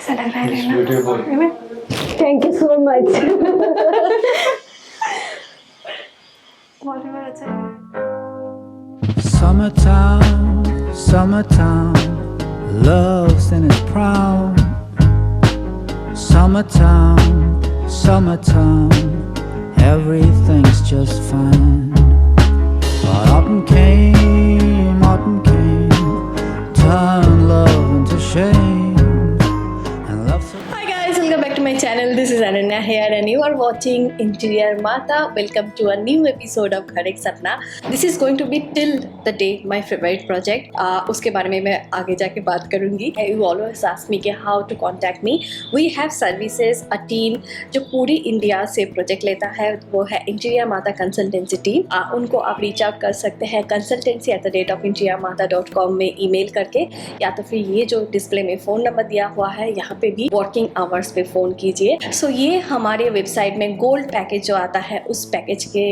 कैसा लग रहा है? Thank you so much. बहुत अच्छा है। Summertime, love's in its prime. Summertime, everything's just fine. But autumn came, turned love into shame, and love so. Hi guys, welcome back to my channel. This is Ananya here and you are watching Interior Mata. Welcome to a new episode of Ghar Ek Sapna. This is going to be till the day my favorite project. उसके बारे में मैं आगे जाके बात करूँगी. You always ask me कि how to contact me. We have services, a team जो पूरी इंडिया से प्रोजेक्ट लेता है, वो है इंटीरियर माता कंसल्टेंसी टीम. उनको आप रीच आउट कर सकते हैं consultancy@interiormata.com में ईमेल करके, या तो फिर ये जो डिस्प्ले में फ़ोन नंबर दिया हुआ है यहाँ पे भी वर्किंग आवर्स पे फ़ोन कीजिए. सो ये हमारे वेबसाइट में गोल्ड पैकेज जो आता है उस पैकेज के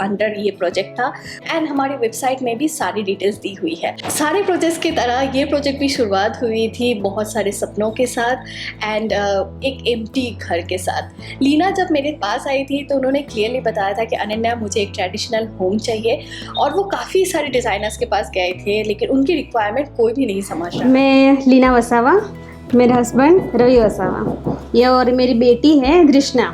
अंडर ये प्रोजेक्ट था. एंड हमारे वेबसाइट में भी सारी डिटेल्स दी हुई है. सारे प्रोजेक्ट्स की तरह ये प्रोजेक्ट भी शुरुआत हुई थी बहुत सारे सपनों के साथ एंड एक एम्प्टी घर के साथ. लीना जब मेरे पास आई थी तो उन्होंने क्लियरली बताया था कि अनन्या मुझे एक ट्रेडिशनल होम चाहिए, और वो काफ़ी सारे डिज़ाइनर्स के पास गए थे लेकिन उनकी रिक्वायरमेंट कोई भी नहीं समझ रहा. मैं लीना वसावा, मेरे हस्बैंड रवि वसावा, ये और मेरी बेटी है दृष्णा.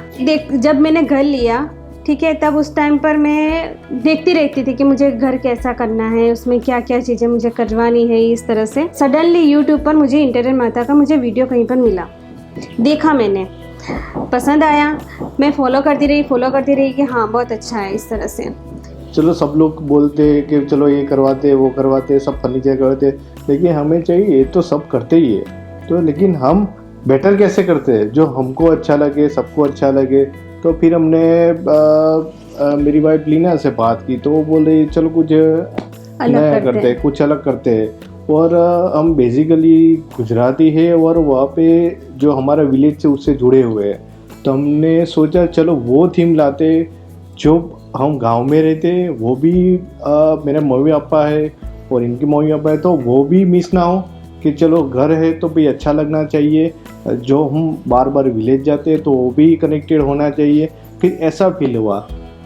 जब मैंने घर लिया, ठीक है, तब उस टाइम पर मैं देखती रहती थी कि मुझे घर कैसा करना है, उसमें क्या क्या चीज़ें मुझे करवानी है. इस तरह से सडनली यूट्यूब पर मुझे इंटीरियर माता का मुझे वीडियो कहीं पर मिला, देखा मैंने, पसंद आया, मैं फॉलो करती रही कि हाँ बहुत अच्छा है. इस तरह से चलो सब लोग बोलते हैं कि चलो ये करवाते वो करवाते, सब फर्नीचर करवाते, लेकिन हमें चाहिए ये तो सब करते ही है, तो लेकिन हम बेटर कैसे करते हैं जो हमको अच्छा लगे, सबको अच्छा लगे. तो फिर हमने मेरी वाइफ लीना से बात की, तो वो बोल रही चलो कुछ नया करते हैं, कुछ अलग करते हैं. और हम बेसिकली गुजराती है और वहाँ पे जो हमारा विलेज से उससे जुड़े हुए हैं, तो हमने सोचा चलो वो थीम लाते जो हम गांव में रहते. वो भी मेरे मम्मी पापा है और इनके मम्मी पापा है, तो वो भी मिस ना हो कि चलो घर है तो भी अच्छा लगना चाहिए. जो हम बार बार विलेज जाते हैं तो वो भी कनेक्टेड होना चाहिए. फिर ऐसा फील हुआ,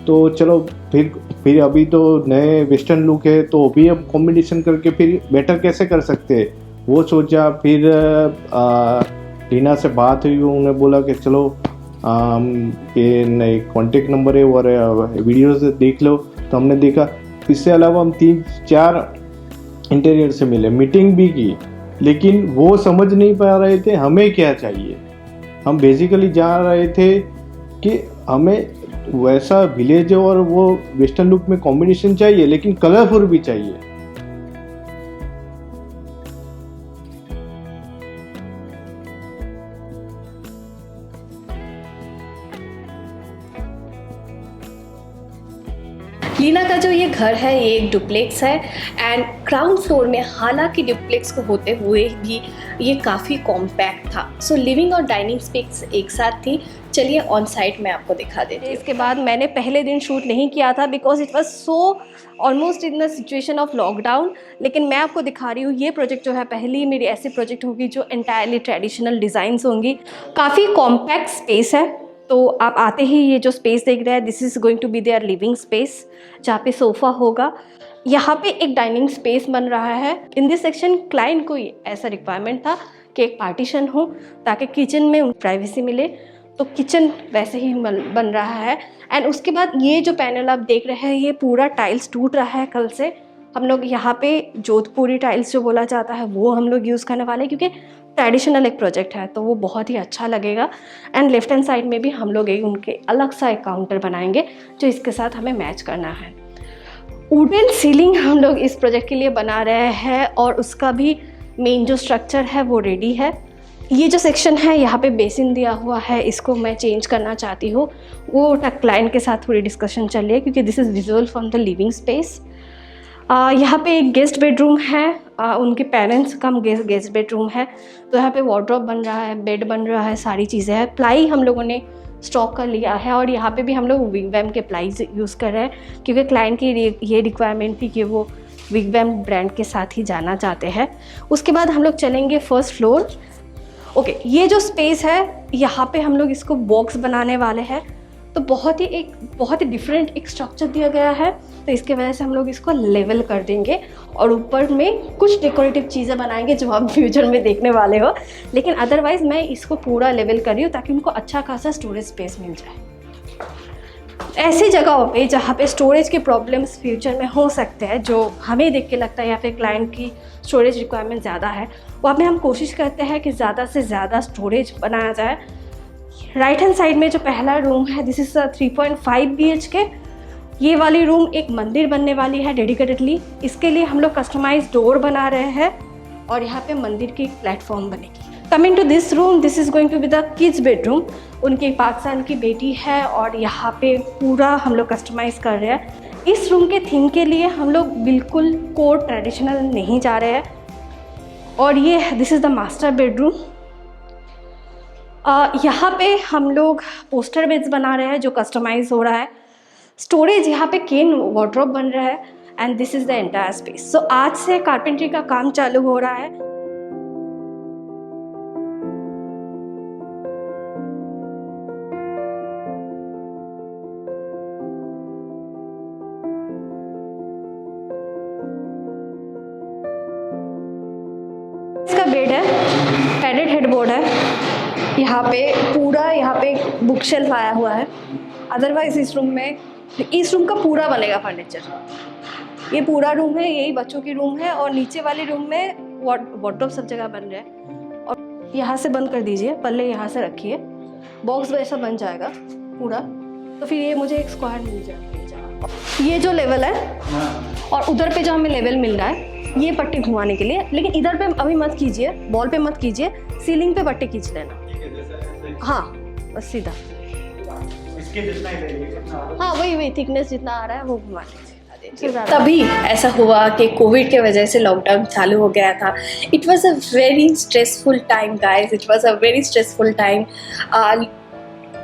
तो चलो फिर अभी तो नए वेस्टर्न लुक है, तो भी अब कॉम्बिनेशन करके फिर बेटर कैसे कर सकते हैं वो सोचा. फिर लीना से बात हुई, उन्होंने बोला कि चलो ये नए कॉन्टेक्ट नंबर है और वीडियोस देख लो. तो हमने देखा. इससे अलावा हम 3-4 इंटीरियर से मिले, मीटिंग भी की, लेकिन वो समझ नहीं पा रहे थे हमें क्या चाहिए. हम बेसिकली जान रहे थे कि हमें वैसा विलेज और वो वेस्टर्न लुक में कॉम्बिनेशन चाहिए, लेकिन कलरफुल भी चाहिए. लीना का जो ये घर है ये एक डुप्लेक्स है एंड ग्राउंड फ्लोर में, हालांकि डुप्लेक्स को होते हुए भी ये काफ़ी कॉम्पैक्ट था. सो लिविंग और डाइनिंग स्पेस एक साथ थी. चलिए ऑन साइट मैं आपको दिखा देती हूँ. इसके बाद मैंने पहले दिन शूट नहीं किया था because it was so almost in the situation of lockdown, लेकिन मैं आपको दिखा रही हूँ. ये प्रोजेक्ट जो है पहली मेरी ऐसी प्रोजेक्ट होगी जो एंटायरली ट्रेडिशनल डिज़ाइंस होंगी. काफ़ी कॉम्पैक्ट स्पेस है. तो आप आते ही ये जो स्पेस देख रहे हैं, this is going to be there living space, जहाँ पे सोफ़ा होगा. यहाँ पे एक डाइनिंग स्पेस बन रहा है. इन दिस सेक्शन क्लाइंट को ऐसा रिक्वायरमेंट था कि एक पार्टीशन हो ताकि किचन में प्राइवेसी मिले, तो किचन वैसे ही बन रहा है. एंड उसके बाद ये जो पैनल आप देख रहे हैं, ये पूरा टाइल्स टूट रहा है कल से. हम लोग यहाँ पे जोधपुरी टाइल्स जो बोला जाता है वो हम लोग यूज़ करने वाले हैं, क्योंकि ट्रेडिशनल एक प्रोजेक्ट है तो वो बहुत ही अच्छा लगेगा. एंड लेफ्ट हैंड साइड में भी हम लोग एक उनके अलग सा एक काउंटर बनाएंगे जो इसके साथ हमें मैच करना है. वुडन सीलिंग हम लोग इस प्रोजेक्ट के लिए बना रहे हैं और उसका भी मेन जो स्ट्रक्चर है वो रेडी है. ये जो सेक्शन है यहाँ पे बेसिन दिया हुआ है, इसको मैं चेंज करना चाहती हूँ. वो क्लाइंट के साथ थोड़ी डिस्कशन चल रही है क्योंकि this is visual from the living space. यहाँ पे एक गेस्ट बेडरूम है, उनके पेरेंट्स का गेस्ट बेडरूम है. तो यहाँ पे वार्डरोब बन रहा है, बेड बन रहा है, सारी चीज़ें हैं. प्लाई हम लोगों ने स्टॉक कर लिया है और यहाँ पे भी हम लोग विगवैम के प्लाईज यूज़ कर रहे हैं क्योंकि क्लाइंट की ये रिक्वायरमेंट थी कि वो विगवैम ब्रांड के साथ ही जाना चाहते हैं. उसके बाद हम लोग चलेंगे फर्स्ट फ्लोर. ओके, ये जो स्पेस है यहाँ पे हम लोग इसको बॉक्स बनाने वाले हैं, तो बहुत ही डिफरेंट एक स्ट्रक्चर दिया गया है, तो इसके वजह से हम लोग इसको लेवल कर देंगे और ऊपर में कुछ डेकोरेटिव चीज़ें बनाएंगे जो आप फ्यूचर में देखने वाले हो। लेकिन अदरवाइज़ मैं इसको पूरा लेवल कर रही हूँ ताकि उनको अच्छा खासा स्टोरेज स्पेस मिल जाए। ऐसी जगहों पे जहाँ पे स्टोरेज के प्रॉब्लम्स फ्यूचर में हो सकते हैं, जो हमें देख के लगता है या फिर क्लाइंट की स्टोरेज रिक्वायरमेंट ज़्यादा है, वहाँ पे हम कोशिश करते हैं कि ज़्यादा से ज़्यादा स्टोरेज बनाया जाए। राइट हैंड साइड में जो पहला रूम है, दिस इज़ 3.5 BHK। ये वाली रूम एक मंदिर बनने वाली है डेडिकेटेडली। इसके लिए हम लोग कस्टमाइज डोर बना रहे हैं और यहाँ पे मंदिर की एक प्लेटफॉर्म बनेगी। Coming to this room, this is going to be the kids bedroom. उनकी 5 साल की बेटी है और यहाँ पे पूरा हम लोग कस्टमाइज़ कर रहे हैं। इस रूम के थीम के लिए हम लोग बिल्कुल कोड ट्रेडिशनल नहीं जा रहे हैं। और ये this is the master bedroom. यहाँ पे हम लोग पोस्टर बेड्स बना रहे हैं जो कस्टमाइज़ हो रहा है। स्टोरेज यहाँ पे केन वार्डरोब बन रहा है and this is the entire space. So आज से कारपेंट्री का काम चालू हो रहा है। इसका बेड है, पैडेड हेडबोर्ड है। यहाँ पे बुक शेल्फ आया हुआ है। अदरवाइज इस रूम का पूरा बनेगा फर्नीचर। ये पूरा रूम है, यही बच्चों की रूम है और नीचे वाले रूम में वार्डरोब सब जगह बन रहा है। और यहाँ से बंद कर दीजिए, पल्ले यहाँ से रखिए, बॉक्स वैसा बन जाएगा पूरा। तो फिर ये मुझे एक स्क्वायर मिल जाएगा। ये जो लेवल है और उधर पे जो हमें लेवल मिल रहा है, ये पट्टी घुमाने के लिए। लेकिन इधर पे अभी मत कीजिए, वॉल पे मत कीजिए, सीलिंग पे पट्टी खींच लेना। हाँ बस सीधा, हाँ वही थिकनेस जितना आ रहा है वो घुमा लीजिए। तभी ऐसा हुआ कि कोविड के वजह से लॉकडाउन चालू हो गया था। It was a very stressful time guys, it was a very stressful time.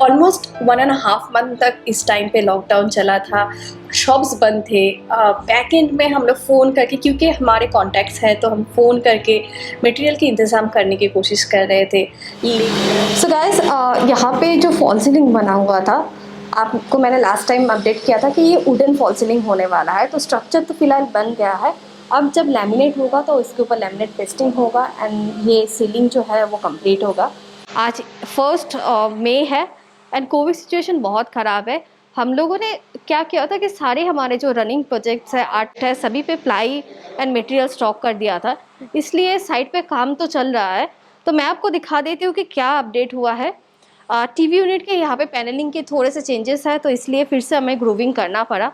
Almost 1.5 month तक इस टाइम पे लॉकडाउन चला था। शॉप्स बंद थे। बैक एंड में हम लोग फ़ोन करके, क्योंकि हमारे कॉन्टैक्ट्स हैं तो हम फ़ोन करके मटेरियल की इंतज़ाम करने की कोशिश कर रहे थे। सो गाइस, यहाँ पे जो फॉल सीलिंग बना हुआ था, आपको मैंने लास्ट टाइम अपडेट किया था कि ये वुडन फॉल सीलिंग होने वाला है। तो स्ट्रक्चर तो फिलहाल बन गया है। अब जब लैमिनेट होगा तो इसके ऊपर लैमिनेट पेस्टिंग होगा एंड ये सीलिंग जो है वो कंप्लीट होगा। आज 1 मई है एंड कोविड सिचुएशन बहुत ख़राब है। हम लोगों ने क्या किया था कि सारे हमारे जो रनिंग प्रोजेक्ट्स है, आर्ट है, सभी पे प्लाई एंड मटेरियल स्टॉक कर दिया था। इसलिए साइट पे काम तो चल रहा है। तो मैं आपको दिखा देती हूँ कि क्या अपडेट हुआ है। टीवी यूनिट के यहाँ पे पैनलिंग के थोड़े से चेंजेस है, तो इसलिए फिर से हमें ग्रूविंग करना पड़ा।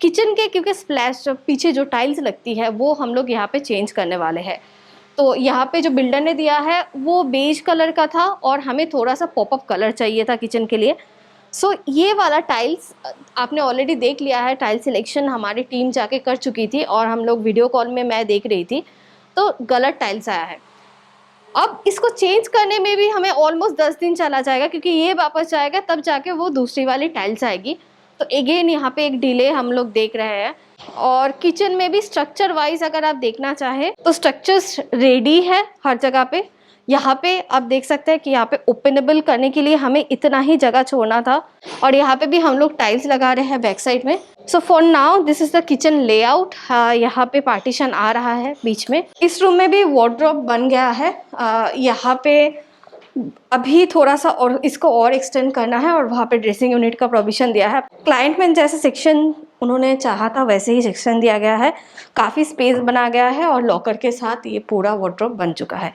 किचन के क्योंकि स्प्लैश पीछे जो टाइल्स लगती है वो हम लोग यहाँ पे चेंज करने वाले हैं। तो यहाँ पे जो बिल्डर ने दिया है वो बेज कलर का था और हमें थोड़ा सा पॉपअप कलर चाहिए था किचन के लिए। सो ये वाला टाइल्स आपने ऑलरेडी देख लिया है। टाइल सिलेक्शन हमारी टीम जाके कर चुकी थी और हम लोग वीडियो कॉल में मैं देख रही थी, तो गलत टाइल्स आया है। अब इसको चेंज करने में भी हमें ऑलमोस्ट 10 दिन चला जाएगा, क्योंकि ये वापस जाएगा तब जाके वो दूसरी वाली टाइल्स आएगी। तो अगेन यहाँ पे एक डिले हम लोग देख रहे हैं। और किचन में भी स्ट्रक्चर वाइज अगर आप देखना चाहें तो स्ट्रक्चर्स रेडी है हर जगह पे। यहाँ पे आप देख सकते हैं कि यहाँ पे ओपनेबल करने के लिए हमें इतना ही जगह छोड़ना था और यहाँ पे भी हम लोग टाइल्स लगा रहे हैं बैक साइड में। So for now this is the kitchen layout. यहाँ पे पार्टीशन आ रहा है बीच में। इस रूम में भी वार्डरोब बन गया है। यहाँ पे अभी थोड़ा सा और इसको और एक्सटेंड करना है और वहाँ पे ड्रेसिंग यूनिट का प्रोविजन दिया है। क्लाइंट में जैसे सेक्शन उन्होंने चाहा था वैसे ही सेक्शन दिया गया है। काफ़ी स्पेस बना गया है और लॉकर के साथ ये पूरा वार्डरोब बन चुका है।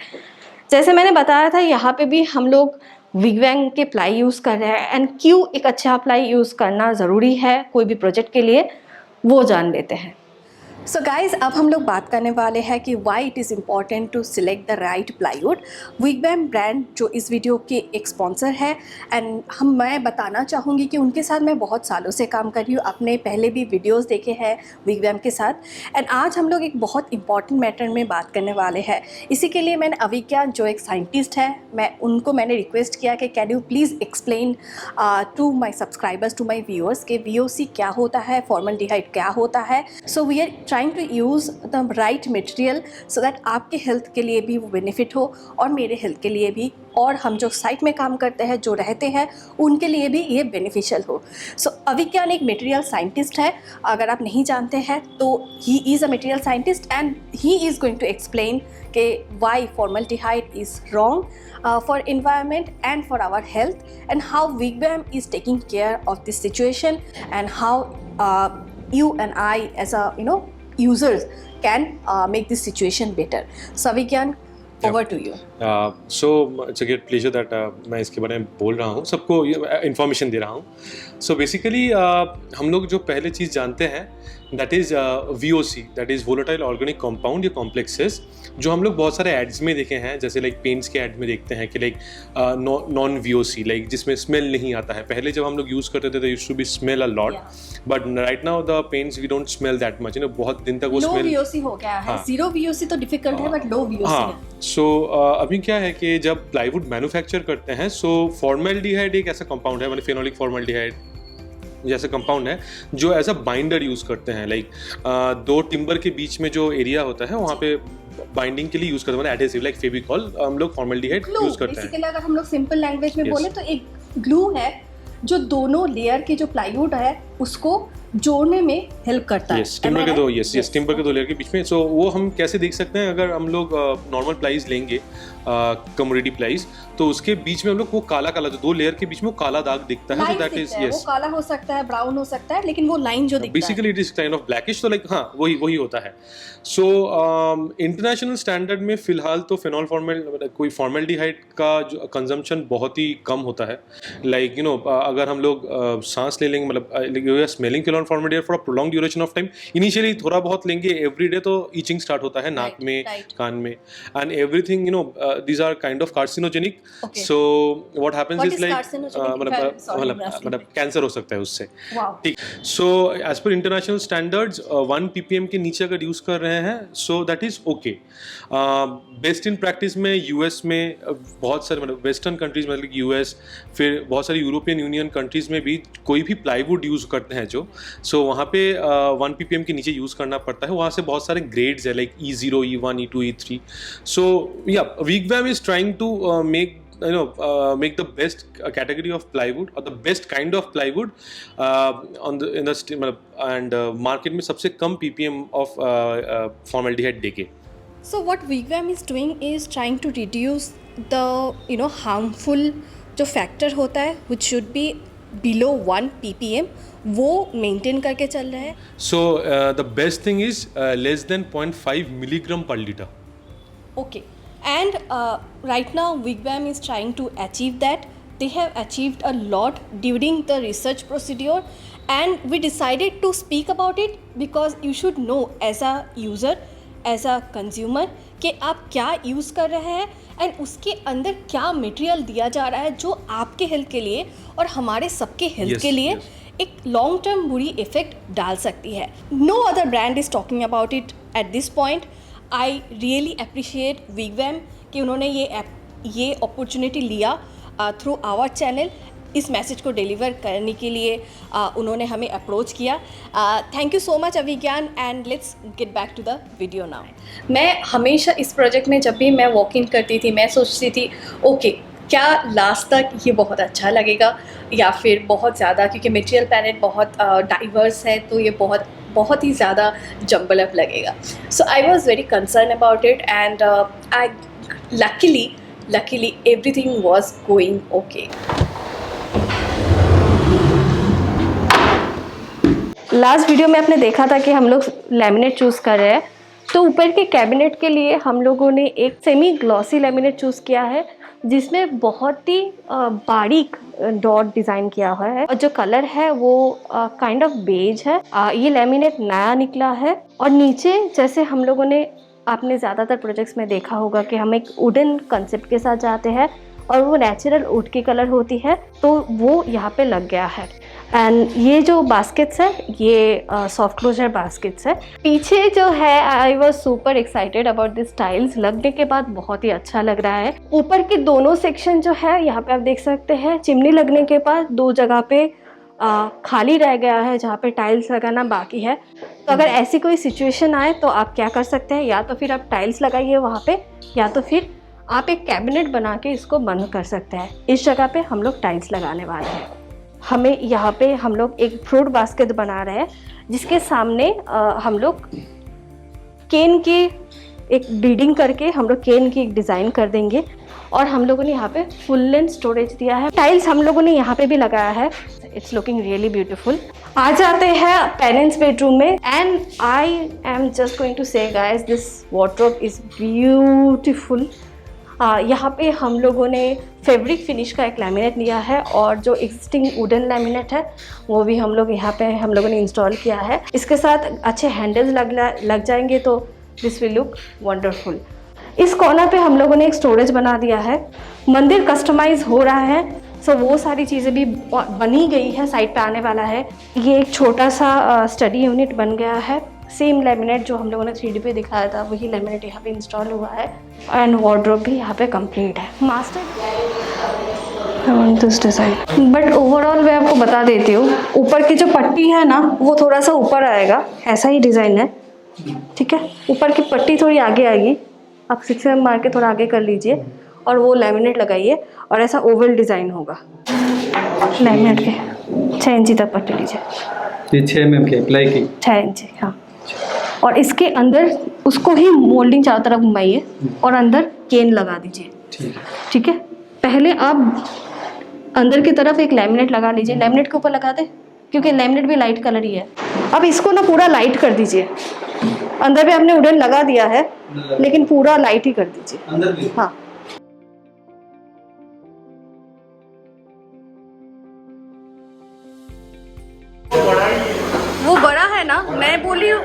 जैसे मैंने बताया था, यहाँ पे भी हम लोग विगवैंग के प्लाई यूज़ कर रहे हैं। एंड क्यों एक अच्छा प्लाई यूज़ करना ज़रूरी है कोई भी प्रोजेक्ट के लिए, वो जान लेते हैं। सो गाइज़, अब हम लोग बात करने वाले हैं कि why it is important to select the right plywood. Wigwam brand जो इस वीडियो के एक स्पॉन्सर है एंड मैं बताना चाहूँगी कि उनके साथ मैं बहुत सालों से काम कर रही हूँ। अपने पहले भी वीडियोस देखे हैं विगवैम के साथ। एंड आज हम लोग एक बहुत इंपॉर्टेंट मैटर में बात करने वाले हैं। इसी के लिए मैंने अविज्ञा जो एक साइंटिस्ट है, मैंने रिक्वेस्ट किया कि can you please explain to my subscribers, to my viewers के VOC क्या होता है, फॉर्मल्डिहाइड क्या होता है। So we are trying to use the right material so that आपके हेल्थ के लिए भी वो बेनिफिट हो और मेरे हेल्थ के लिए भी, और हम जो साइट में काम करते हैं, जो रहते हैं, उनके लिए भी ये बेनिफिशियल हो। सो अविज्ञान एक मटेरियल साइंटिस्ट है, अगर आप नहीं जानते हैं तो he is a material scientist and he is going to explain कि why formaldehyde is wrong for environment and for our health, and how Wigwam is taking care of this situation, and how you and I as a users can make this situation better. So Avigyan, over to you. So it's a great pleasure that मैं इसके बारे में बोल रहा हूँ, सबको information दे रहा हूँ. So basically हम लोग जो पहले चीज़ जानते हैं that is VOC, that is volatile organic compound या complexes, जो हम लोग बहुत सारे एड्स में देखे हैं, जैसे लाइक पेंट्स के एड में देखते हैं कि लाइक नॉन VOC, लाइक जिसमें स्मेल नहीं आता है. पहले जब हम लोग यूज़ करते थे तो used to be smell a lot, but right now the paints we don't smell that much, बहुत दिन तक वो लो स्मेल. VOC हो गया है. जीरो VOC तो डिफिकल्ट है, बट लो VOC है. सो अभी क्या है कि जब प्लाईवुड मैन्युफैक्चर करते हैं, सो फॉर्मल्डिहाइड एक ऐसा कंपाउंड है, मतलब फेनोलिक फॉर्मल्डिहाइड जैसा कंपाउंड है, जो एज अ बाइंडर यूज़ करते हैं. लाइक दो टिम्बर के बीच में जो एरिया होता है वहाँ पे बाइंडिंग के लिए यूज़ करते हैं, मतलब एडहेसिव लाइक फेविकॉल हम लोग फॉर्मल्डिहाइड यूज़ करते हैं. बेसिकली अगर हम लोग सिंपल लैंग्वेज में बोले तो एक ग्लू है जो दोनों लेयर के जो प्लाईवुड है उसको जोड़ने में हेल्प करता है. टिम्बर के दो टिम्बर के दो लेयर के बीच में. सो वो हम कैसे देख सकते हैं, अगर हम लोग नॉर्मल प्लाईज लेंगे, कमोडिटी प्लाईज, तो उसके बीच में हम लोग वो काला काला जो दो लेयर के बीच में वो काला दाग दिखता है, तो दैट इज वो काला हो सकता है, ब्राउन हो सकता है, लेकिन वो लाइन जो दिखता है basically it is kind of blackish. तो लाइक हाँ वही होता है. सो इंटरनेशनल स्टैंडर्ड में फिलहाल तो फिनॉल कोई फॉर्मल्डिहाइड का जो कंजम्पशन बहुत ही कम होता है. लाइक अगर हम लोग सांस ले लेंगे, मतलब smelling phenol formaldehyde for a prolong duration of time, initially थोड़ा बहुत लेंगे, एवरीडे तो ईचिंग स्टार्ट होता है नाक में, कान में, and everything these are kind of carcinogenic. Okay. So what happens is like मतलब कैंसर हो सकता है उससे. ठीक. So as per international standards 1 ppm के नीचे अगर यूज़ कर रहे हैं, so that is okay. Best in practice में यूएस में बहुत सारे, मतलब वेस्टर्न कंट्रीज में, मतलब यूएस, फिर बहुत सारी यूरोपियन यूनियन कंट्रीज में भी कोई भी प्लाईवुड यूज़ करते हैं जो, सो वहाँ पे 1 ppm के नीचे यूज़ करना पड़ता है. वहाँ से बहुत सारे ग्रेड्स है, like E0, E1, E2, E3. सो या Wigwam is trying to make the best category of plywood or the best kind of plywood and market में सबसे कम ppm of formaldehyde देके. So what Wigwam is doing is trying to reduce the harmful जो factor होता है which should be below 1 ppm, वो maintain करके चल रहा है. So the best thing is less than 0.5 milligram per liter. Okay. And right now Wigwam is trying to achieve that. They have achieved a lot during the research procedure, and we decided to speak about it because you should know as a user, as a consumer, कि आप क्या use कर रहे हैं and उसके अंदर क्या material दिया जा रहा है जो आपके हेल्थ के लिए और हमारे सबके हेल्थ के लिए एक लॉन्ग टर्म बुरी इफेक्ट डाल सकती है. No other brand is talking about it at this point. I really appreciate Wigwam कि उन्होंने ये अपॉर्चुनिटी लिया थ्रू आवर चैनल. इस मैसेज को डिलीवर करने के लिए उन्होंने हमें अप्रोच किया. Thank you so much Avigyan, and let's get back to the video now. मैं हमेशा इस प्रोजेक्ट में जब भी मैं वॉक इन करती थी, मैं सोचती थी ओके क्या लास्ट तक ये बहुत अच्छा लगेगा या फिर बहुत ज़्यादा, क्योंकि मटेरियल पैलेट बहुत डाइवर्स है तो ये बहुत ही ज़्यादा जम्बल अप लगेगा. So I was very concern about it and I luckily everything was going okay. Last video में आपने देखा था कि हम लोग लैमिनेट चूज़ कर रहे हैं, तो ऊपर के कैबिनेट के लिए हम लोगों ने एक सेमी ग्लॉसी लैमिनेट चूज़ किया है जिसमें बहुत ही बारीक डॉट डिज़ाइन किया हुआ है और जो कलर है वो काइंड ऑफ बेज है. ये लैमिनेट नया निकला है और नीचे जैसे हम लोगों ने, आपने ज़्यादातर प्रोजेक्ट्स में देखा होगा कि हम एक वुडन कंसेप्ट के साथ जाते हैं और वो नेचुरल वुड की कलर होती है, तो वो यहाँ पे लग गया है. एंड ये जो बास्केट्स है ये सॉफ्ट क्लोजर बास्केट्स है. पीछे जो है I was super excited about this tiles. लगने के बाद बहुत ही अच्छा लग रहा है. ऊपर के दोनों सेक्शन जो है यहाँ पे आप देख सकते हैं, चिमनी लगने के बाद दो जगह पे खाली रह गया है जहाँ पे टाइल्स लगाना बाकी है। तो अगर ऐसी कोई सिचुएशन आए तो आप क्या कर सकते हैं, या तो फिर आप टाइल्स लगाइए वहाँ पे, या तो फिर आप एक कैबिनेट बना के इसको बंद कर सकते हैं। इस जगह पे हम लोग टाइल्स लगाने वाले हैं। हमें यहाँ पे हम लोग एक फ्रूट बास्केट बना रहे हैं जिसके सामने हम लोग केन की एक ब्रीडिंग करके हम लोग केन की एक डिज़ाइन कर देंगे। और हम लोगों ने यहाँ पे फुल लेंथ स्टोरेज दिया है। टाइल्स हम लोगों ने यहाँ पे भी लगाया है। It's looking really beautiful. आ जाते हैं पेरेंट्स बेडरूम में, and I am just going to say guys this wardrobe is beautiful. यहाँ पे हम लोगों ने फैब्रिक फिनिश का एक लैमिनेट लिया है, और जो एग्जिस्टिंग वुडन लैमिनेट है वो भी हम लोग यहाँ पे हम लोगों ने इंस्टॉल किया है। इसके साथ अच्छे हैंडल्स लग जाएंगे तो दिस विल लुक वंडरफुल। इस कॉर्नर पे हम लोगों ने एक स्टोरेज बना दिया है। मंदिर कस्टमाइज हो रहा है, सो वो सारी चीज़ें भी बनी गई है, साइड पे आने वाला है। ये एक छोटा सा स्टडी यूनिट बन गया है। सेम लैमिनेट जो हम लोगों ने 3D पे दिखाया था वही लैमिनेट यहाँ पे इंस्टॉल हुआ है, एंड वार्डरोब भी यहाँ पे कंप्लीट है। Master this design, but overall मैं आपको बता देती हूँ, ऊपर की जो पट्टी है ना वो थोड़ा सा ऊपर आएगा, ऐसा ही डिज़ाइन है, ठीक है। ऊपर की पट्टी थोड़ी आगे आएगी, आप 6 mm मार के थोड़ा आगे कर लीजिए और वो लैमिनेट लगाइए, और ऐसा ओवल डिज़ाइन होगा लैमिनेट के। 6 इंची तक पट्टी लीजिए, 6 mm के प्लाई की 6 इंची, हाँ। और इसके अंदर उसको ही मोल्डिंग चारों तरफ घुमाइए और अंदर केन लगा दीजिए, ठीक है। पहले आप अंदर की तरफ एक लैमिनेट लगा लीजिए, लैमिनेट के ऊपर लगा दें क्योंकि लैमिनेट भी लाइट कलर ही है। अब इसको ना पूरा लाइट कर दीजिए। अंदर भी आपने वुडन लगा दिया है लेकिन पूरा लाइट ही कर दीजिए अंदर भी। हाँ। वो बड़ा है ना, मैं बोली हूँ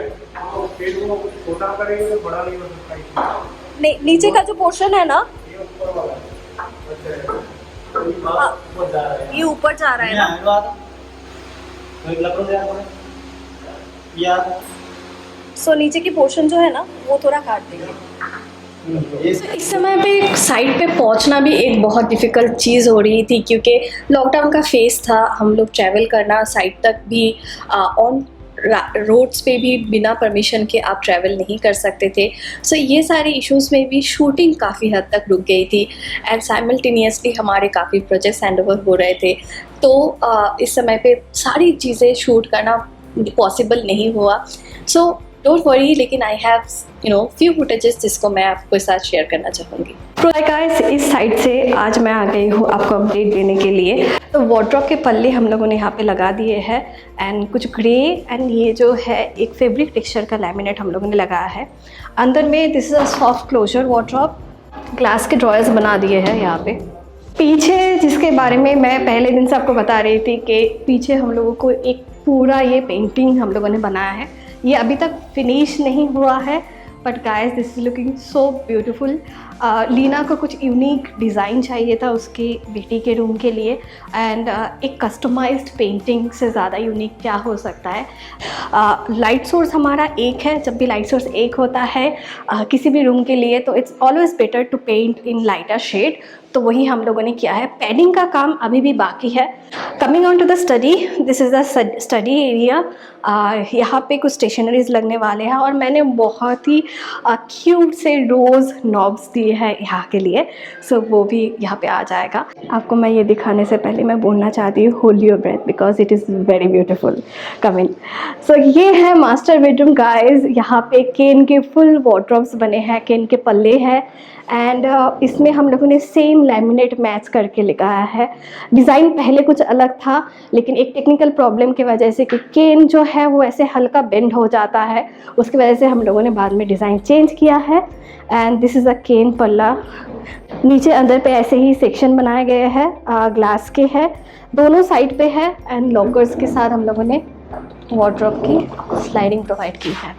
नहीं, नीचे का जो पोर्शन है ना ये ऊपर जा रहा है ना, सो नीचे की पोर्शन जो है ना वो थोड़ा काट देंगे। इस समय पे साइड पे पहुंचना भी एक बहुत डिफ़िकल्ट चीज़ हो रही थी क्योंकि लॉकडाउन का फेस था। हम लोग ट्रैवल करना साइड तक भी ऑन रोड्स पे भी बिना परमिशन के आप ट्रैवल नहीं कर सकते थे। सो ये सारे इश्यूज़ में भी शूटिंग काफ़ी हद तक रुक गई थी, एंड साइमल्टेनियसली हमारे काफ़ी प्रोजेक्ट्स हैंड ओवर हो रहे थे। तो इस समय पे सारी चीज़ें शूट करना पॉसिबल नहीं हुआ। सो डोंट वरी, लेकिन आई हैव फ्यू फुटेजेस जिसको मैं आपके साथ शेयर करना चाहूँगी। तो गाइस, इस साइड से आज मैं आ गई हूँ आपको अपडेट देने के लिए। तो वार्डरोब के पल्ले हम लोगों ने यहाँ पे लगा दिए हैं, एंड कुछ ग्रे एंड ये जो है एक फैब्रिक टेक्सचर का लैमिनेट हम लोगों ने लगाया है। अंदर में this is a soft closure wardrobe, glass के ड्रॉयर्स बना दिए हैं यहाँ पे। पीछे जिसके बारे में मैं पहले दिन से आपको बता रही थी कि पीछे हम लोगों को एक पूरा ये पेंटिंग हम लोगों ने बनाया है। ये अभी तक फिनिश नहीं हुआ है, but guys this is looking so beautiful. Leena को कुछ यूनिक डिज़ाइन चाहिए था उसकी बेटी के रूम के लिए, एंड एक कस्टमाइज्ड पेंटिंग से ज़्यादा यूनिक क्या हो सकता है। लाइट सोर्स हमारा एक है, जब भी लाइट सोर्स एक होता है किसी भी रूम के लिए तो it's always better to paint in lighter shade, तो वही हम लोगों ने किया है। पैडिंग का काम अभी भी बाकी है। Coming on to the study, this is the study area. यहाँ पे कुछ स्टेशनरीज लगने वाले हैं और मैंने बहुत ही क्यूट से रोज़ नॉब्स दिए हैं यहाँ के लिए, सो वो भी यहाँ पे आ जाएगा। आपको मैं ये दिखाने से पहले मैं बोलना चाहती हूँ hold your breath because it is very beautiful coming. So ये है मास्टर बेडरूम गाइज। यहाँ पे केन के फुल वार्डरोब्स बने हैं, केन के पल्ले हैं, एंड इसमें हम लोगों ने सेम लैमिनेट मैच करके लगाया है। डिज़ाइन पहले कुछ अलग था लेकिन एक टेक्निकल प्रॉब्लम की वजह से कि केन जो है वो ऐसे हल्का बेंड हो जाता है, उसकी वजह से हम लोगों ने बाद में डिज़ाइन चेंज किया है। एंड दिस इज़ अ केन पल्ला। नीचे अंदर पे ऐसे ही सेक्शन बनाए गए हैं, ग्लास के हैं, दोनों साइड पे है, एंड लॉकर्स के साथ हम लोगों ने वार्डरोब की स्लाइडिंग प्रोवाइड की है।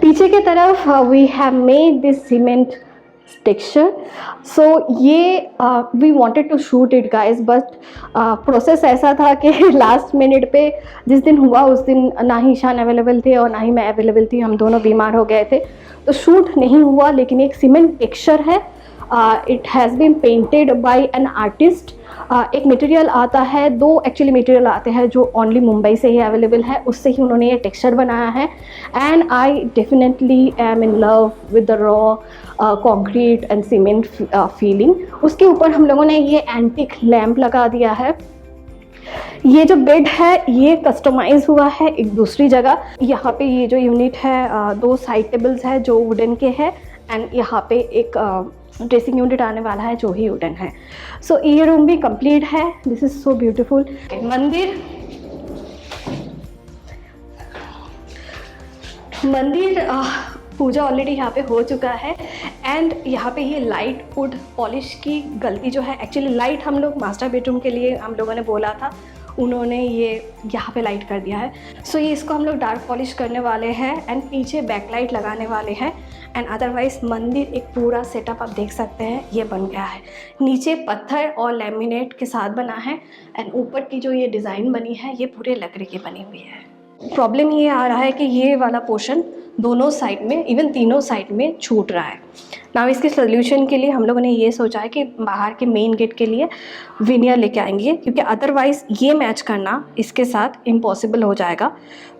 पीछे की तरफ we have made this cement texture, so ये we wanted to shoot it guys, but process ऐसा था कि लास्ट मिनट पे जिस दिन हुआ उस दिन ना ही ईशान अवेलेबल थे और ना ही मैं अवेलेबल थी, हम दोनों बीमार हो गए थे, तो शूट नहीं हुआ। लेकिन एक सीमेंट टेक्सचर है, it has been painted by an artist. एक मटेरियल आता है, दो एक्चुअली मटेरियल आते हैं जो ओनली मुंबई से ही अवेलेबल है, उससे ही उन्होंने ये टेक्सचर बनाया है। And I definitely am in love with the raw concrete and cement feeling. उसके ऊपर हम लोगों ने ये एंटिक लैम्प लगा दिया है। ये जो बेड है ये कस्टमाइज हुआ है एक दूसरी जगह। यहाँ पे ये जो यूनिट है, दो साइड टेबल्स है जो वुडन के हैं, एंड यहाँ पे एक ड्रेसिंग यूनिट आने वाला है जो ही वुडन है। सो ये रूम भी कंप्लीट है। This is so beautiful. मंदिर पूजा ऑलरेडी यहाँ पे हो चुका है। एंड यहाँ पे ये लाइट वुड पॉलिश की गलती जो है, एक्चुअली लाइट हम लोग मास्टर बेडरूम के लिए हम लोगों ने बोला था, उन्होंने ये यहाँ पे लाइट कर दिया है। सो ये इसको हम लोग डार्क पॉलिश करने वाले हैं एंड पीछे बैकलाइट लगाने वाले हैं। एंड अदरवाइज मंदिर एक पूरा सेटअप आप देख सकते हैं ये बन गया है। नीचे पत्थर और लैमिनेट के साथ बना है एंड ऊपर की जो ये डिज़ाइन बनी है ये पूरे लकड़ी की बनी हुई है। प्रॉब्लम ये आ रहा है कि ये वाला पोर्शन दोनों साइड में, इवन तीनों साइड में छूट रहा है। नाउ इसके सोल्यूशन के लिए हम लोगों ने ये सोचा है कि बाहर के मेन गेट के लिए विनियर लेके आएंगे, क्योंकि अदरवाइज़ ये मैच करना इसके साथ इम्पॉसिबल हो जाएगा।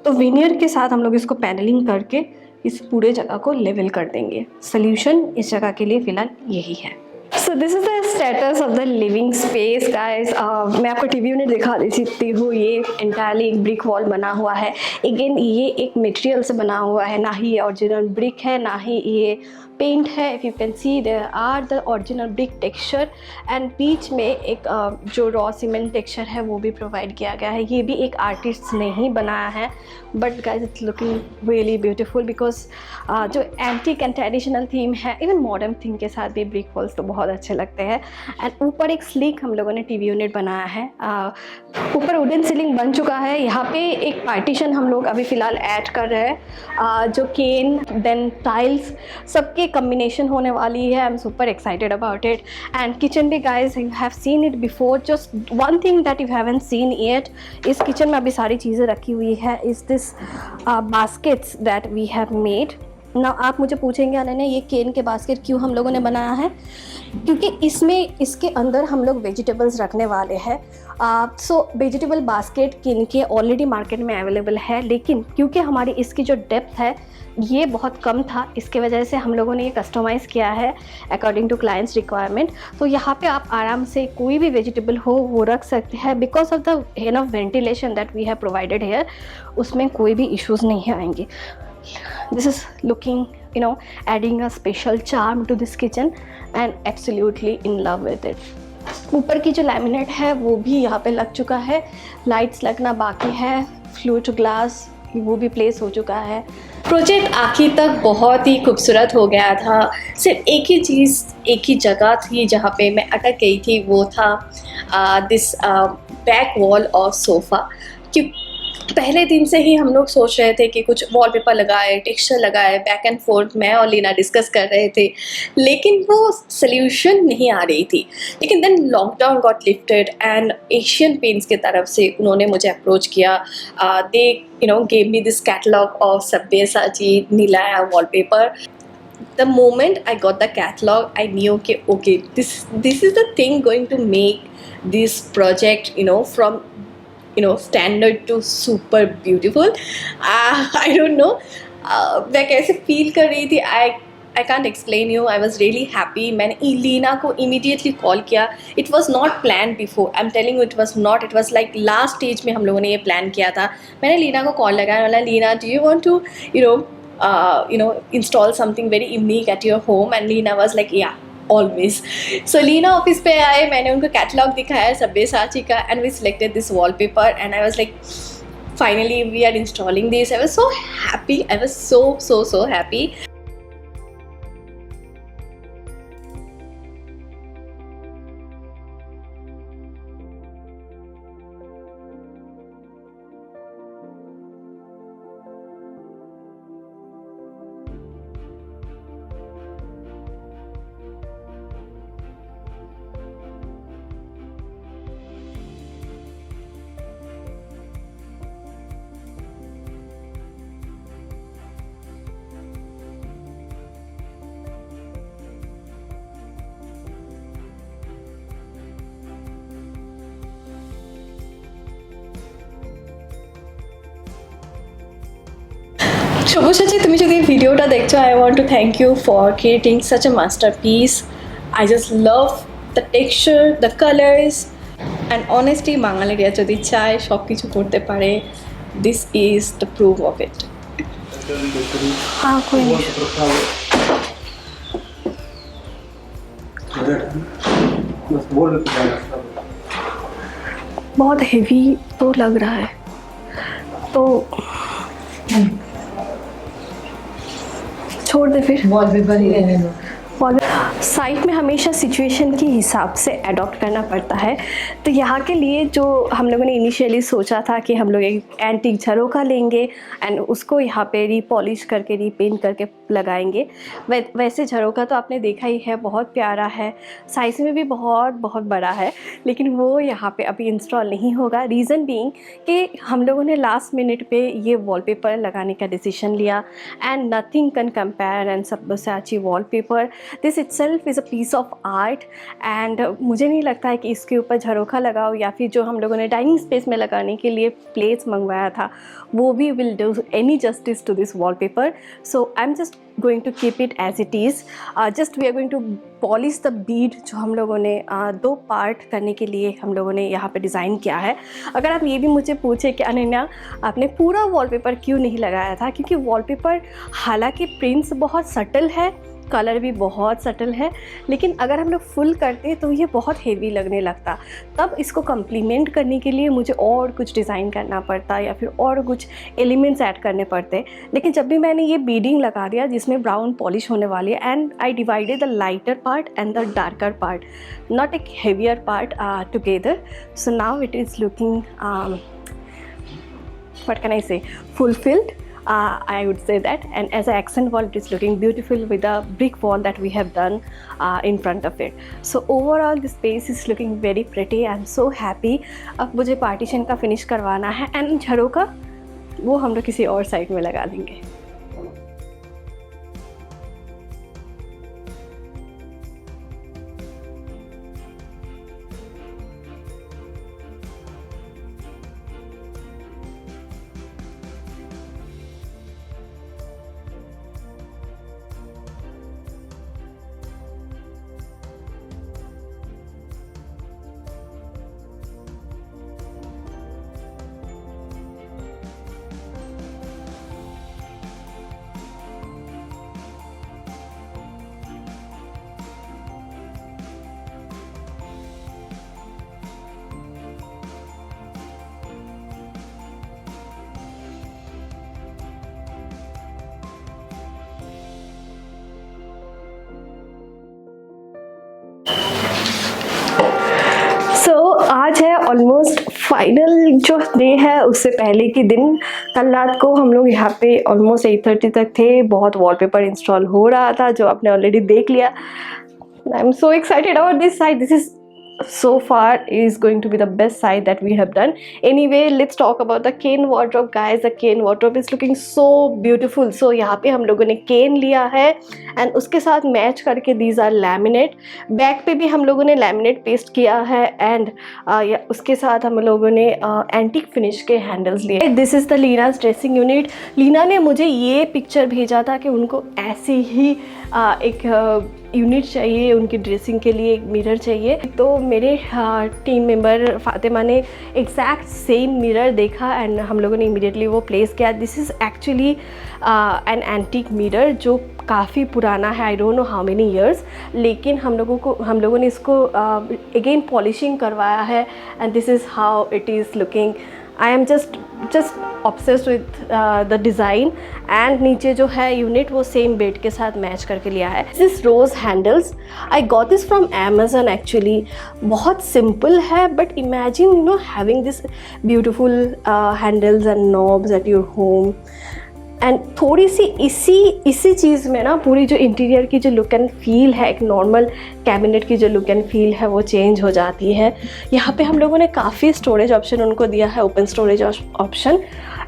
तो विनियर के साथ हम लोग इसको पैनलिंग करके इस पूरे जगह को लेवल कर देंगे। सोल्यूशन इस जगह के लिए फ़िलहाल यही है। So this is the status of the living space guys. मैं आपको टीवी यूनिट दिखा देती हूँ। ये एंटायरली एक ब्रिक वॉल बना हुआ है। अगेन ये एक मटेरियल से बना हुआ है, ना ही ये ओरिजिनल ब्रिक है ना ही ये पेंट है। If you can see there are the original brick texture and बीच में एक जो रॉ सीमेंट टेक्सचर है वो भी प्रोवाइड किया गया है। ये भी एक आर्टिस्ट ने ही बनाया है, but guys it's looking really beautiful because जो एंटीक एंड ट्रेडिशनल थीम है, इवन मॉडर्न थीम के साथ भी ब्रिक वॉल्स तो बहुत अच्छे लगते हैं। एंड ऊपर एक स्लीक हम लोगों ने टीवी यूनिट बनाया है। ऊपर वुडन सीलिंग बन चुका है। यहाँ पे एक पार्टीशन हम लोग अभी फ़िलहाल ऐड कर रहे हैं, जो केन देन टाइल्स सबके कम्बिनेशन होने वाली है। I am super excited about it. And kitchen भी guys you have seen it before, just one thing that you haven't seen it, इस किचन में अभी सारी चीज़ें रखी हुई है, is this baskets that we have made. ना आप मुझे पूछेंगे अनन्या ये केन के बास्केट क्यों हम लोगों ने बनाया है, क्योंकि इसके अंदर हम लोग वेजिटेबल्स रखने वाले हैं। सो वेजिटेबल बास्केट केन के ऑलरेडी मार्केट में अवेलेबल है, लेकिन क्योंकि हमारी इसकी जो डेप्थ है ये बहुत कम था, इसके वजह से हम लोगों ने ये कस्टमाइज़ किया है अकॉर्डिंग टू क्लाइंट्स रिक्वायरमेंट। तो यहाँ पे आप आराम से कोई भी वेजिटेबल हो वो रख सकते हैं। Because of the enough ventilation that we have provided here, उसमें कोई भी इश्यूज़ नहीं आएंगे। This is looking, adding a special charm to this kitchen and absolutely in love with it. ऊपर की जो लैमिनेट है वो भी यहाँ पे लग चुका है, लाइट्स लगना बाकी है, फ्लूट ग्लास वो भी प्लेस हो चुका है। प्रोजेक्ट आखिर तक बहुत ही खूबसूरत हो गया था। सिर्फ एक ही चीज़, एक ही जगह थी जहाँ पे मैं अटक गई थी, वो था दिस बैक वॉल और सोफ़ा। क्यों पहले दिन से ही हम लोग सोच रहे थे कि कुछ वॉलपेपर लगाए, टेक्सचर लगाए, बैक एंड फोर्थ मैं और लीना डिस्कस कर रहे थे, लेकिन वो सोल्यूशन नहीं आ रही थी। लेकिन then lockdown got lifted and Asian Paints की तरफ से उन्होंने मुझे अप्रोच किया। They gave me this catalogue of Sabyasachi Nilaya wallpaper. The moment I got the catalog, I knew कि okay, this is the thing going to make this project from standard to super beautiful. I don't know मैं कैसे feel कर रही थी, I can't explain you. I was really happy. मैंने लीना को immediately call किया. It was not planned before. I'm telling you it was not. It was like last stage में हम लोगों ने ये प्लान किया था. मैंने लीना को कॉल लगाया, बोला Leena do you want to install something very unique at your home? And Leena was like yeah, always. So Leena office पे आए, मैंने उनको कैटलॉग दिखाया सब्यसाची का, and we selected this wallpaper and I was like finally we are installing this. I was so happy. I was so happy. Sabyasachi, তুমি যদি এই ভিডিওটা দেখছো, I want to thank you for creating such a masterpiece. I just love the texture, the colours and honestly বাঙালিরা যদি চায় সব কিছু করতে পারে। This is the proof of it. हाँ कोई नहीं। बहुत हेवी तो लग रहा है, तो छोड़ दे फिर। वॉलपेपर ही रहने दो। साइट में हमेशा सिचुएशन के हिसाब से अडॉप्ट करना पड़ता है। तो यहाँ के लिए जो हम लोगों ने इनिशियली सोचा था कि हम लोग एक एंटीक झरोखा लेंगे एंड उसको यहाँ पे रीपॉलिश करके रीपेंट करके लगाएंगे। वैसे झरोखा तो आपने देखा ही है, बहुत प्यारा है, साइज़ में भी बहुत बहुत बड़ा है, लेकिन वो यहाँ पे अभी इंस्टॉल नहीं होगा। रीज़न बीइंग कि हम लोगों ने लास्ट मिनट पे ये वॉलपेपर लगाने का डिसीजन लिया and nothing can compare and Sabyasachi wallpaper. This itself is a piece of art and मुझे नहीं लगता है कि इसके ऊपर झरोखा लगाओ या फिर जो हम लोगों ने डाइनिंग स्पेस में लगाने के लिए प्लेट्स मंगवाया था वो भी will do any justice to this wallpaper. So I am just going to keep it as it is. Just we are going to polish the bead जो हम लोगों ने 2 पार्ट करने के लिए हम लोगों ने यहाँ पे डिज़ाइन किया है। अगर आप ये भी मुझे पूछे कि अनन्या आपने पूरा वॉलपेपर क्यों नहीं लगाया था, क्योंकि वॉलपेपर हालांकि प्रिंट्स बहुत सटल है, कलर भी बहुत सटल है, लेकिन अगर हम लोग फुल करते तो ये बहुत हेवी लगने लगता। तब इसको कम्प्लीमेंट करने के लिए मुझे और कुछ डिज़ाइन करना पड़ता या फिर और कुछ एलिमेंट्स ऐड करने पड़ते। लेकिन जब भी मैंने ये बीडिंग लगा दिया जिसमें ब्राउन पॉलिश होने वाली है and I divided the lighter part and the darker part, not a heavier part together. So now it is looking what can I say, fulfilled. I would say that, and as an accent wall it is looking beautiful with the brick wall that we have done in front of it. So overall the space is looking very pretty. I'm so happy. अब मुझे partition का finish करवाना है and झरोखा वो हम लोग किसी और साइड में लगा देंगे। आज है ऑलमोस्ट फाइनल जो डे है, उससे पहले के दिन। कल रात को हम लोग यहाँ पे ऑलमोस्ट 8:30 तक थे, बहुत वॉलपेपर इंस्टॉल हो रहा था जो आपने ऑलरेडी देख लिया। I am so excited about this side. This is so far is going to be the best side that we have done. Anyway, let's talk about the cane wardrobe, guys. The cane wardrobe is looking so beautiful. So यहाँ पे हम लोगों ने cane लिया है and उसके साथ match करके these are laminate. बैक पे भी हम लोगों ने laminate पेस्ट किया है and उसके साथ हम लोगों ने एंटीक फिनिश के हैंडल्स लिए. This is the Leena's dressing unit. Leena ने मुझे ये पिक्चर भेजा था कि उनको ऐसी ही एक यूनिट चाहिए, उनकी ड्रेसिंग के लिए एक मिरर चाहिए. तो मेरे टीम मेंबर फातिमा ने एग्जैक्ट सेम मिरर देखा एंड हम लोगों ने इमीडिएटली वो प्लेस किया. This is actually an antique mirror जो काफ़ी पुराना है, आई don't know how many years, लेकिन हम लोगों ने इसको अगेन पॉलिशिंग करवाया है and this is how it is looking. I am just obsessed with the design and नीचे जो है यूनिट वो सेम बेड के साथ मैच करके लिया है. This rose handles I got this from Amazon. Actually बहुत सिंपल है but imagine you know having this beautiful handles and knobs at your home and थोड़ी सी इसी चीज़ में ना पूरी जो इंटीरियर की जो लुक एंड फील है, एक नॉर्मल कैबिनेट की जो लुक एंड फील है वो चेंज हो जाती है. यहाँ पे हम लोगों ने काफ़ी स्टोरेज ऑप्शन उनको दिया है, open storage option.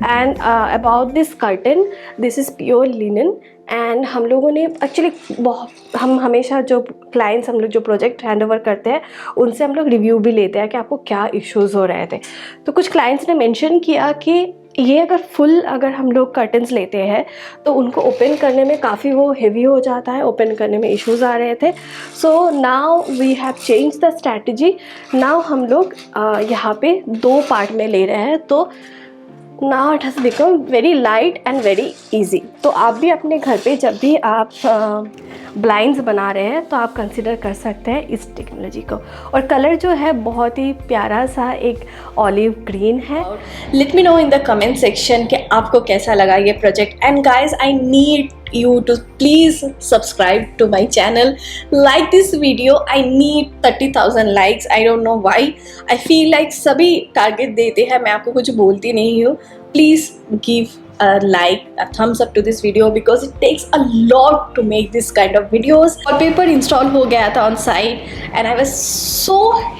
And about this curtain, this is pure linen and हम लोगों ने एक्चुअली हम हमेशा जो क्लाइंट्स हम लोग जो प्रोजेक्ट हैंड ओवर करते हैं उनसे हम लोग रिव्यू भी लेते हैं कि आपको क्या इश्यूज़ हो रहे थे. तो कुछ क्लाइंट्स ने मेंशन किया कि ये अगर हम लोग कर्टन्स लेते हैं तो उनको ओपन करने में काफ़ी वो हेवी हो जाता है, ओपन करने में इश्यूज़ आ रहे थे। So now we have change the strategy. Now हम लोग यहाँ पे 2 पार्ट में ले रहे हैं, तो now it has become very light and very easy. तो आप भी अपने घर पे जब भी आप ब्लाइंड्स बना रहे हैं तो आप कंसिडर कर सकते हैं इस टेक्नोलॉजी को। और कलर जो है बहुत ही प्यारा सा एक ऑलिव ग्रीन है। Let me know in the comment section कि आपको कैसा लगा ये project. And guys, I need you to please subscribe to my channel, like this video. I need 30,000 likes. I don't know why. I feel like सभी target देते हैं, मैं आपको कुछ बोलती नहीं हूँ। Please give a like, a thumbs up to this video because it takes a lot to make this kind of videos. Wallpaper install हो गया था on site and I was so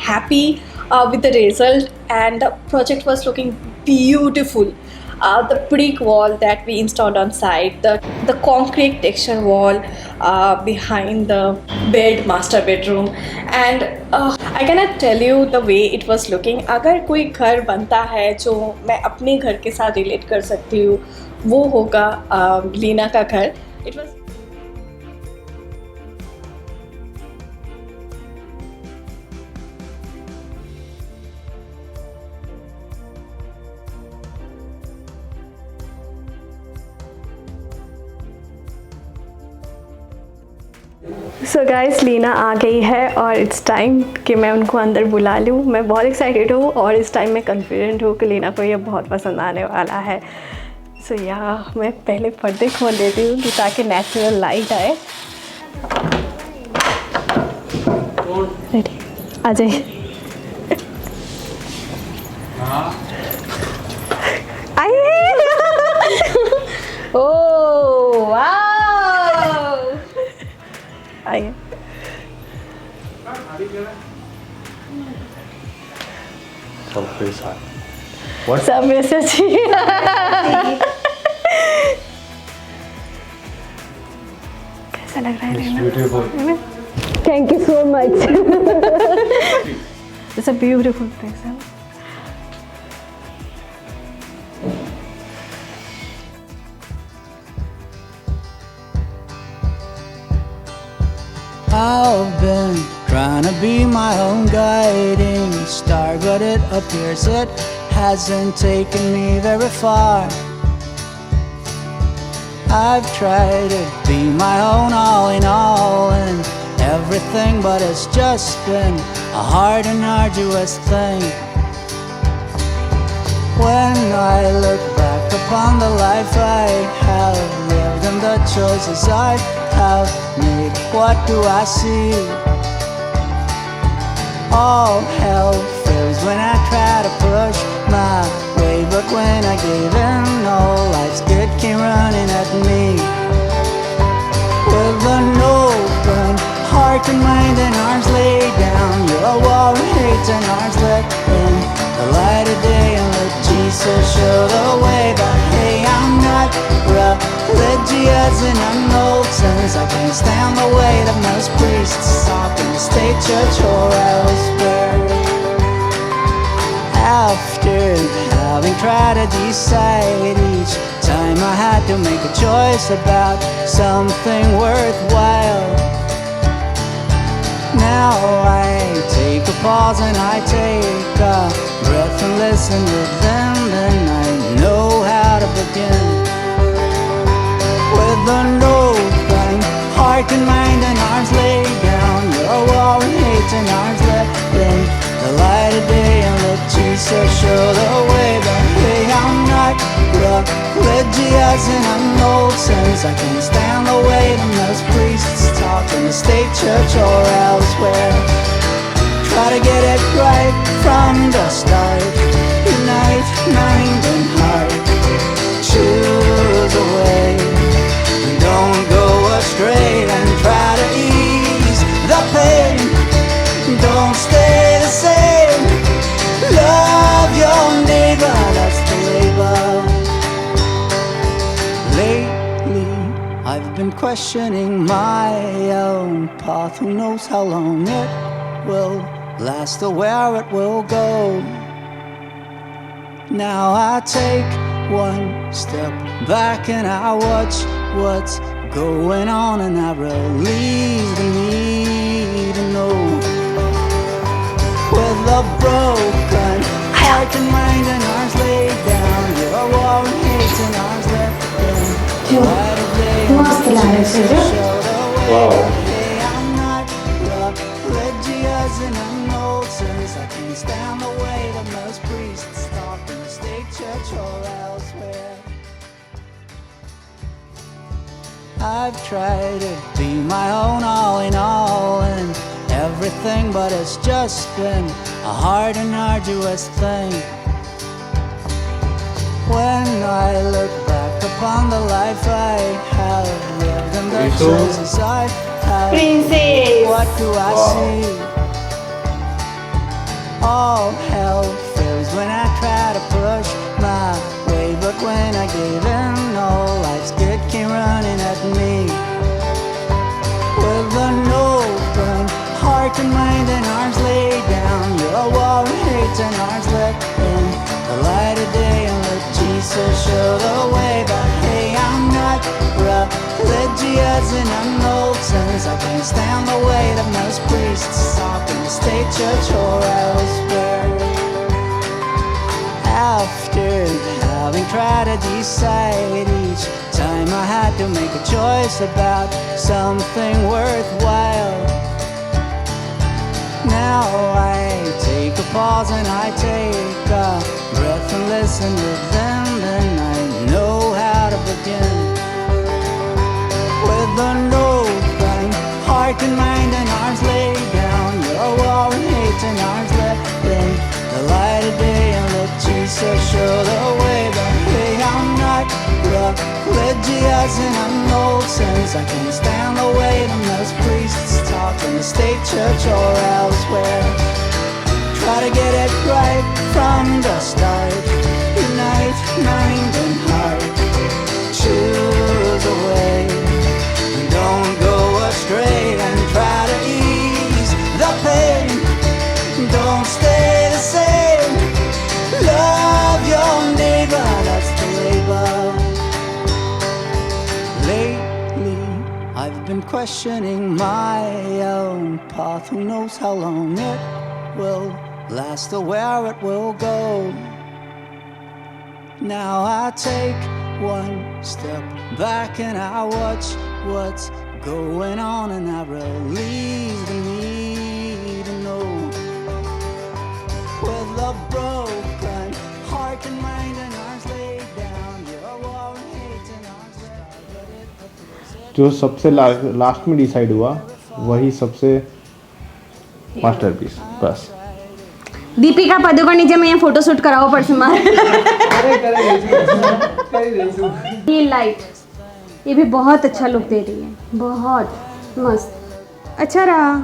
happy with the result, and the project was looking beautiful. The brick wall that we installed on site, the concrete texture wall behind the master bedroom, and I cannot tell you the way it was looking. अगर कोई घर बनता है जो मैं अपने घर के साथ रिलेट कर सकती हूँ, वो होगा लीना का घर। It was so guys, Leena आ गई है और इट्स टाइम कि मैं उनको अंदर बुला लूँ। मैं बहुत एक्साइटेड हूँ और इस टाइम मैं कॉन्फिडेंट हूँ कि लीना को ये बहुत पसंद आने वाला है। सो यहाँ मैं पहले पर्दे खोल देती हूँ कि ताकि नेचुरल लाइट आए। रेडी, आ जाइए। आइए। ओह वाह, आइए। सब में से अच्छी। कैसा लग रहा है? Thank you so much. It's a beautiful place. I've been trying to be my own guiding star, but it appears it hasn't taken me very far. I've tried to be my own all in all and everything, but it's just been a hard and arduous thing. When I look back upon the life I have lived and the choices I have made, what do I see? All hell fails when I try to push my way, but when I gave in, all life's good came running at me. With an open heart and mind and arms laid down, your wall of hate and arms let in the light of day, and let Jesus show the way. But hey, I'm not religious and I'm old since I can't stand the weight of most priests talk in the state church or elsewhere. After having tried to decide each time I had to make a choice about something worthwhile, now I take a pause and I take a breath and listen within, then I know how to begin. With an open heart and mind and arms laid down, your wall and hate and arms let in the light of day, and let Jesus show the way. But hey, I'm not religious and I'm old since I can't stand the weight of those priests talk in the state church or elsewhere. Try to get it right from the start. Unite mind and heart. Choose a way. Don't go astray and try to ease the pain. Don't stay the same. Love your neighbor, that's the labor. Lately, I've been questioning my own path. Who knows how long it will last or where it will go. Now I take one step back and I watch what's going on, and I relieve the need to know. With a broken heart and mind and arms laid down, your war and hate and arms left in. Light of day show the way. Hey, I'm not religious and I'm old since I can't stand the way that most priests talk in the state church or elsewhere. I've tried to be my own all in all and everything, but it's just been a hard and arduous thing. When I look back upon the life I have lived and the choices I have, what do I see? All hell fails when I try to push my way, but when I gave in, all life's good came running at me. With an open heart and mind and arms laid down, your wall and hate and arms let in the light of day, and let Jesus show the way. But hey, I'm not religious and I'm old since I can't stand the way that most priests talk in the state church or elsewhere. After having tried to decide each time I had to make a choice about something worthwhile, now I take a pause and I take a breath and listen within, then I know how to begin. With an open heart and mind and arms laid down, your war and hate and arms let in the light of day, and let Jesus show the way. But hey, I'm not religious and I'm old since I can't stand the way that most priests talk in the state church or elsewhere. Try to get it right from the start. Unite mind and heart. Choose a way. Don't go astray and try to ease the pain. Don't stay the same. Love your neighbor, that's the labor. Lately, I've been questioning my own path. Who knows how long it will last or where it will go. Now I take one step back and I watch what's going on, and I relieve the need to know. With a broken heart and mind and arms laid down, your war and hate and arms left. जो सबसे last में decide हुआ वही सबसे masterpiece बस। दीपिका पादुकोण नीचे में ये फोटो शूट कराओ पर से मार। ये लाइट ये भी बहुत अच्छा लुक दे रही है, बहुत मस्त अच्छा रहा।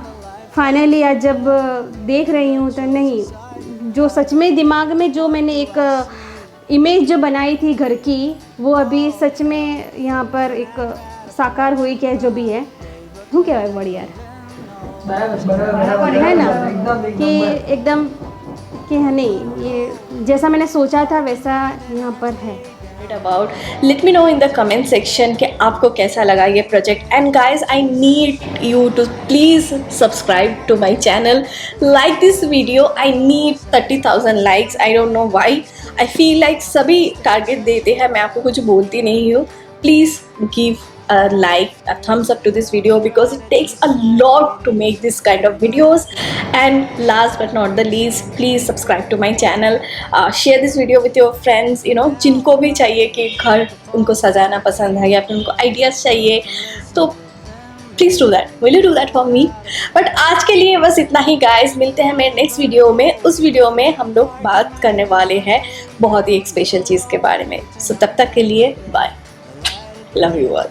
फाइनली आज जब देख रही हूँ तो नहीं, जो सच में दिमाग में जो मैंने एक इमेज जो बनाई थी घर की, वो अभी सच में यहाँ पर एक साकार हुई। क्या जो भी है हूँ क्या है बढ़िया है ना, कि एकदम कि है नहीं, ये जैसा मैंने सोचा था वैसा यहाँ पर है। about, let me know in the comment section कि आपको कैसा लगा ये project. And guys I need you to please subscribe to my channel, like this video. I need 30,000 likes. I don't know why, I feel like सभी target देते हैं, मैं आपको कुछ बोलती नहीं हूँ। Please give a like, a thumbs up to this video because it takes a lot to make this kind of videos. And last but not the least, please subscribe to my channel, share this video with your friends, you know, जिनको भी चाहिए कि घर उनको सजाना पसंद है या फिर उनको आइडियाज़ चाहिए, तो please do that. Will you do that for me? But आज के लिए बस इतना ही गाइस, मिलते हैं मेरे नेक्स्ट वीडियो में। उस वीडियो में हम लोग बात करने वाले हैं बहुत ही एक स्पेशल चीज़ के बारे में। सो तब तक के लिए बाय, लव यू ऑल।